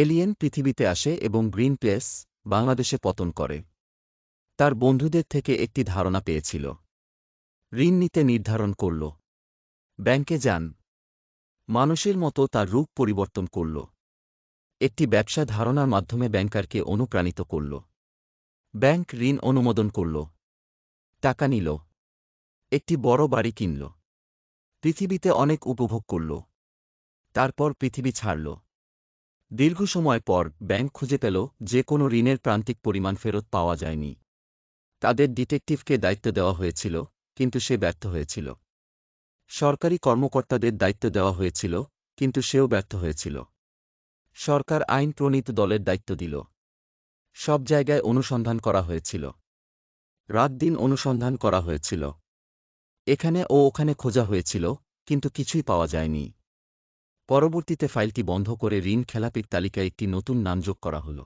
Alien পৃথিবীতে আসে এবং গ্রিন প্লেস বাংলাদেশে পতন করে। তার বন্ধুদের থেকে একটি ধারণা পেয়েছিল। ঋণ নিতে নির্ধারণ করল। ব্যাংকে যান। মানুষের মতো তার রূপ পরিবর্তন করল। একটি ব্যবসা ধারণার মাধ্যমে ব্যাংকারকে অনুপ্রাণিত করল। ব্যাংক ঋণ অনুমোদন করল। টাকা নিল। একটি বড় বাড়ি কিনল। পৃথিবীতে অনেক উপভোগ করল। তারপর পৃথিবী ছাড়ল। দীর্ঘ সময় পর ব্যাংক খুঁজে পেল যে কোনো ঋণের প্রান্তিক পরিমাণ ফেরত পাওয়া যায়নি। তাদের ডিটেকটিভকে দায়িত্ব দেওয়া হয়েছিল, কিন্তু সে ব্যর্থ হয়েছিল। সরকারি কর্মকর্তাদের দায়িত্ব দেওয়া হয়েছিল, কিন্তু সেও ব্যর্থ হয়েছিল। সরকার আইন প্রণীত দলের দায়িত্ব দিল। সব জায়গায় অনুসন্ধান করা হয়েছিল। রাত-দিন অনুসন্ধান করা হয়েছিল। এখানে ও ওখানে খোঁজা হয়েছিল, কিন্তু কিছুই পাওয়া যায়নি। পরবর্তীতে ফাইলটি বন্ধ করে ঋণ খেলাপির তালিকায় একটি নতুন নাম যোগ করা হল।